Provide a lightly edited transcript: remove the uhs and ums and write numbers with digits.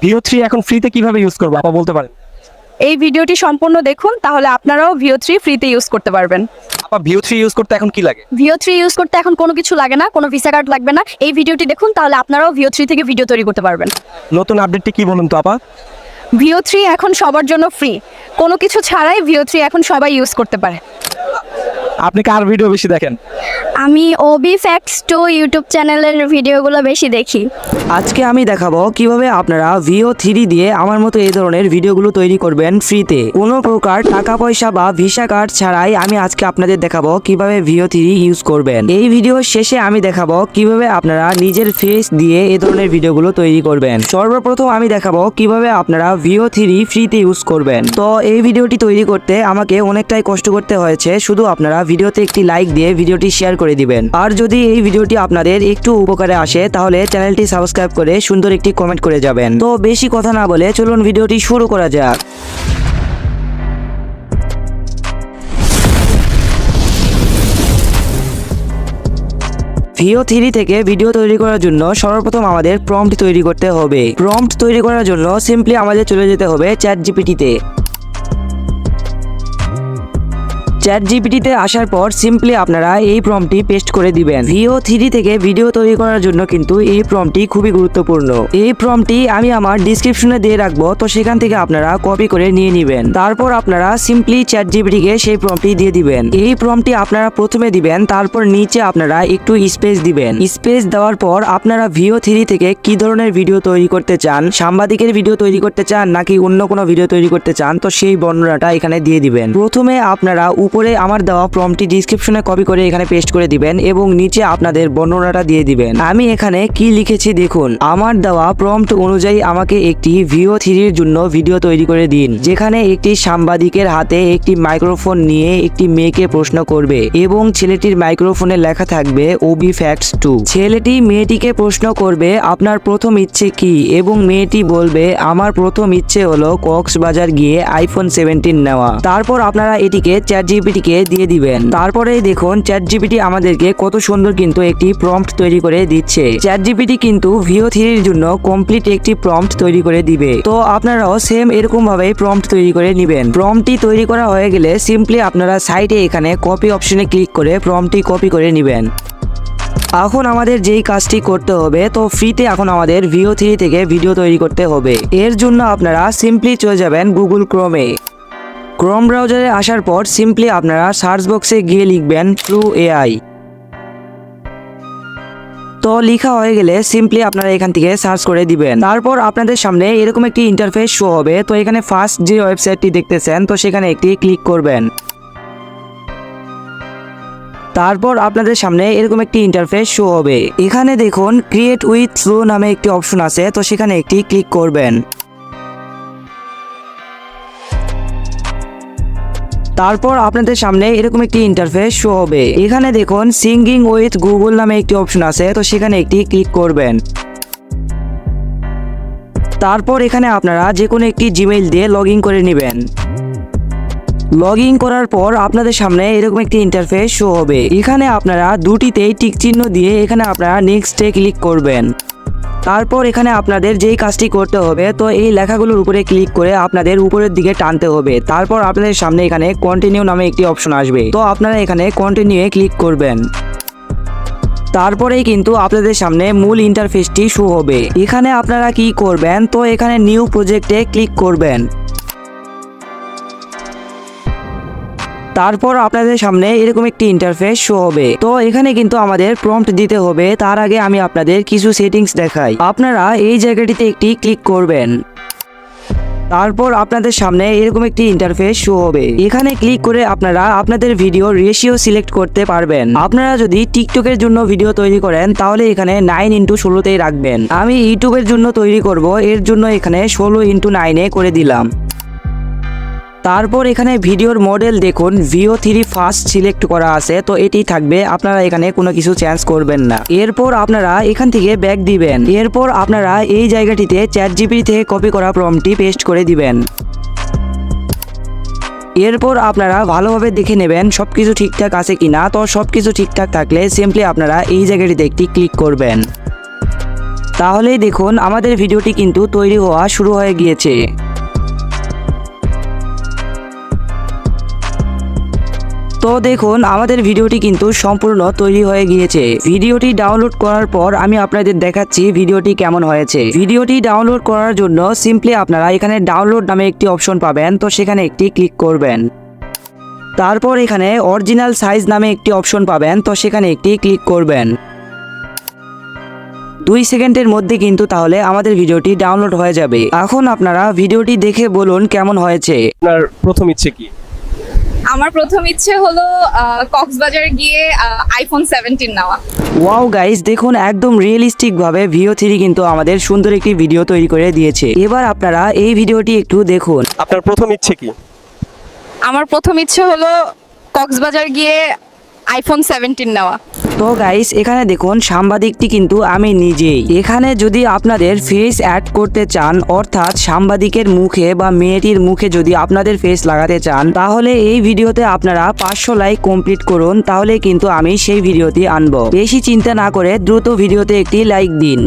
ভিও 3 এখন ফ্রিতে কিভাবে ইউজ করবো আপা বলতে পারেন? এই ভিডিওটি সম্পূর্ণ দেখুন, তাহলে আপনারাও ভিও 3 ফ্রিতে ইউজ করতে পারবেন। আপা ভিও 3 ইউজ করতে এখন কি লাগে? ভিও 3 ইউজ করতে এখন কোনো কিছু লাগে না, কোনো ভিসা কার্ড লাগবে না। এই ভিডিওটি দেখুন, তাহলে আপনারাও ভিও 3 থেকে ভিডিও তৈরি করতে পারবেন। নতুন আপডেটটি কি বলুন তো আপা? ভিও 3 এখন সবার জন্য ফ্রি, কোনো কিছু ছাড়াই ভিও 3 এখন সবাই ইউজ করতে পারে। আপনি কার ভিডিও বেশি দেখেন? আমি ওবি ফ্যাক্টস 2 ইউটিউব চ্যানেলের ভিডিওগুলো বেশি দেখি। আজকে আমি দেখাবো কিভাবে আপনারা ভিও 3 দিয়ে আমার মতো এই ধরনের ভিডিওগুলো তৈরি করবেন ফ্রিতে, কোনো প্রকার টাকা পয়সা বা ভিসা কার্ড ছাড়াই। আমি আজকে আপনাদের দেখাবো কিভাবে ভিও 3 ইউজ করবেন। এই ভিডিওর শেষে আমি দেখাবো কিভাবে আপনারা নিজের ফেস দিয়ে এই ধরনের ভিডিওগুলো তৈরি করবেন। সর্বপ্রথম আমি দেখাবো কিভাবে আপনারা ভিও 3 ফ্রিতে ইউজ করবেন। তো এই ভিডিওটি তৈরি করতে আমাকে অনেকটাই কষ্ট করতে হয়েছে। শুধু আপনারা ভিডিওতে একটি লাইক দিয়ে ভিডিওটি শেয়ার করে দিবেন। আর যদি এই ভিডিওটি আপনাদের একটু উপকারে আসে তাহলে চ্যানেলটি সাবস্ক্রাইব করে সুন্দর একটি কমেন্ট করে যাবেন। তো বেশি কথা না বলে চলুন ভিডিওটি শুরু করা যাক। ভিও 3 থেকে ভিডিও তৈরি করার জন্য সর্বপ্রথম আমাদের প্রম্পট তৈরি করতে হবে। প্রম্পট তৈরি করার জন্য সিম্পলি আমাদের চলে যেতে হবে চ্যাটজিপিটিতে। চ্যাটজিপিটিতে আসার পর সিম্পলি আপনারা এই প্রম্পটটি পেস্ট করে দিবেন। ভিও 3 থেকে ভিডিও তৈরি করার জন্য কিন্তু এই প্রম্পটটি খুবই গুরুত্বপূর্ণ। এই প্রম্পটটি আমি আমার ডিসক্রিপশনে দিয়ে রাখবো, তো সেখান থেকে আপনারা কপি করে নিয়ে নেবেন। তারপর আপনারা সিম্পলি চ্যাটজিপিটিকে সেই প্রম্পটটি দিয়ে দিবেন। এই প্রম্পটটি আপনারা প্রথমে দিবেন, তারপর নিচে আপনারা একটু স্পেস দিবেন। স্পেস দেওয়ার পর আপনারা ভিও 3 থেকে কি ধরনের ভিডিও তৈরি করতে চান, সাংবাদিকের ভিডিও তৈরি করতে চান নাকি অন্য কোনো ভিডিও তৈরি করতে চান, তো সেই বর্ণনাটা এখানে দিয়ে দিবেন। প্রথমে আপনারা উপরে আমার দেওয়া প্রম্পটটি ডিসক্রিপশনে কপি করে এখানে পেস্ট করে দিবেন এবং নিচে আপনাদের বর্ণনাটা দিয়ে দিবেন। আমি এখানে কি লিখেছি দেখুন। আমার দেওয়া প্রম্পট অনুযায়ী আমাকে একটি ভিও 3 এর জন্য ভিডিও তৈরি করে দিন, যেখানে একটি সাংবাদিকের হাতে একটি মাইক্রোফোন নিয়ে একটি মেয়েকে প্রশ্ন করবে এবং ছেলেটির মাইক্রোফোনে লেখা থাকবে ওবি ফ্যাক্টস 2। ছেলেটি মেয়েটিকে প্রশ্ন করবে আপনার প্রথম ইচ্ছে কি, এবং মেয়েটি বলবে আমার প্রথম ইচ্ছে হলো কক্সবাজার গিয়ে আইফোন 17 নেওয়া। তারপর আপনারা এটিকে চ্যাটজিপিটিকে দিয়ে দিবেন। তারপরে দেখুন চ্যাটজিপিটি আমাদেরকে কত সুন্দর কিন্তু একটি প্রম্পট তৈরি করে দিচ্ছে। চ্যাটজিপিটি কিন্তু ভিও 3 এর জন্য কমপ্লিট একটি প্রম্পট তৈরি করে দিবে। তো আপনারাও সেম এরকম ভাবে প্রম্পট তৈরি করে নেবেন। প্রম্পটটি তৈরি করা হয়ে গেলে সিম্পলি আপনারা সাইডে এখানে কপি অপশনে ক্লিক করে প্রম্পটটি কপি করে নেবেন। এখন আমাদের যেই কাজটি করতে হবে, তো ফ্রিতে এখন আমাদের ভিও 3 থেকে ভিডিও তৈরি করতে হবে। এর জন্য আপনারা সিম্পলি চলে যাবেন গুগল ক্রোমে। ক্রোম ব্রাউজারে আসার পর সিম্পলি আপনারা সার্চ বক্সে গিয়ে লিখবেন ট্রু এআই। তো লেখা হয়ে গেলে সিম্পলি আপনারা এখান থেকে সার্চ করে দিবেন। তারপর আপনাদের সামনে এরকম একটি ইন্টারফেস শো হবে। তো এখানে ফার্স্ট যে ওয়েবসাইটটি দেখতেছেন, তো সেখানে একটি ক্লিক করবেন। তারপর আপনাদের সামনে এরকম একটি ইন্টারফেস শো হবে। এখানে দেখুন ক্রিয়েট উইথ ফ্লো নামে একটি অপশন আছে, তো সেখানে একটি ক্লিক করবেন। তারপর আপনাদের সামনে এরকম একটি ইন্টারফেস শো হবে। এখানে দেখুন সিঙ্গিং উইথ গুগল নামে একটি অপশন আছে, তো সেখানে একটি ক্লিক করবেন। তারপর এখানে আপনারা যে কোনো একটি জিমেইল দিয়ে লগ ইন করে নেবেন। লগ ইন করার পর আপনাদের সামনে এরকম একটি ইন্টারফেস শো হবে। এখানে আপনারা দুটিতেই টিক চিহ্ন দিয়ে এখানে আপনারা নেক্সটে ক্লিক করবেন। তারপর এখানে আপনাদের যেই কাজটি করতে হবে, তো এই লেখাগুলোর উপরে ক্লিক করে আপনাদের উপরের দিকে টানতে হবে। তারপর আপনাদের সামনে এখানে কন্টিনিউ নামে একটি অপশন আসবে, তো আপনারা এখানে কন্টিনিউ ক্লিক করবেন। তারপরেই কিন্তু আপনাদের সামনে মূল ইন্টারফেসটি শো হবে। এখানে আপনারা কি করবেন, তো এখানে নিউ প্রজেক্টে ক্লিক করবেন। তারপর আপনাদের সামনে এরকম একটি ইন্টারফেস শো হবে। তো এখানে কিন্তু আমাদের প্রম্পট দিতে হবে। তার আগে আমি আপনাদের কিছু সেটিংস দেখাই। আপনারা এই জায়গাটিতে একটি ক্লিক করবেন। তারপর আপনাদের সামনে এরকম একটি ইন্টারফেস শো হবে। এখানে ক্লিক করে আপনারা আপনাদের ভিডিও রেশিও সিলেক্ট করতে পারবেন। আপনারা যদি টিকটকের জন্য ভিডিও তৈরি করেন তাহলে এখানে 9:16 রাখবেন। আমি ইউটিউবের জন্য তৈরি করব, এর জন্য এখানে 16:9 করে দিলাম। তারপর এখানে ভিডিওর মডেল দেখুন ভিও 3 ফার্স্ট সিলেক্ট করা আছে, তো এটি থাকবে। আপনারা এখানে কোনো কিছু চেঞ্জ করবেন না। এরপর আপনারা এখান থেকে ব্যাক দিবেন। এরপর আপনারা এই জায়গাটিতে চ্যাটজিপিটি থেকে কপি করা প্রম্পটটি পেস্ট করে দিবেন। এরপর আপনারা ভালোভাবে দেখে নেবেন সবকিছু ঠিকঠাক আছে কিনা। তো সবকিছু ঠিকঠাক থাকলে সিম্পলি আপনারা এই জায়গাটিতে একটি ক্লিক করবেন। তাহলেই দেখুন আমাদের ভিডিওটি কিন্তু তৈরি হওয়া শুরু হয়ে গিয়েছে। তো দেখুন আমাদের ভিডিওটি কিন্তু সম্পূর্ণ তৈরি হয়ে গিয়েছে। ভিডিওটি ডাউনলোড করার পর আমি আপনাদের দেখাচ্ছি ভিডিওটি কেমন হয়েছে। ভিডিওটি ডাউনলোড করার জন্য সিম্পলি আপনারা এখানে ডাউনলোড নামে একটি অপশন পাবেন, তো সেখানে একটি ক্লিক করবেন। তারপর এখানে অরিজিনাল সাইজ নামে একটি অপশন পাবেন, তো সেখানে একটি ক্লিক করবেন। 2 সেকেন্ডের মধ্যে কিন্তু তাহলে আমাদের ভিডিওটি ডাউনলোড হয়ে যাবে। এখন আপনারা ভিডিওটি দেখে বলুন কেমন হয়েছে। আপনার প্রথম ইচ্ছে কি? আমার প্রথম ইচ্ছে হলো কক্সবাজার গিয়ে আইফোন 17 নেওয়া। ওয়াও গাইস, দেখুন একদম রিয়েলিস্টিক ভাবে VO3 কিন্তু আমাদের সুন্দর একটি ভিডিও তৈরি করে দিয়েছে। এবার আপনারা এই ভিডিওটি একটু দেখুন। আপনার প্রথম ইচ্ছে কি? আমার প্রথম ইচ্ছে হলো কক্সবাজার গিয়ে আইফোন 17 নেওয়া। তো গাইস এখানে দেখুন সাংবাদিকটি কিন্তু আমি নিজেই। এখানে যদি আপনাদের ফেস অ্যাড করতে চান, অর্থাৎ সাংবাদিকের মুখে বা মেয়েটির মুখে যদি আপনাদের ফেস লাগাতে চান, তাহলে এই ভিডিওতে আপনারা 500 লাইক কমপ্লিট করুন, তাহলে কিন্তু আমি সেই ভিডিওটি আনবো। বেশি চিন্তা না করে দ্রুত ভিডিওতে একটি লাইক দিন।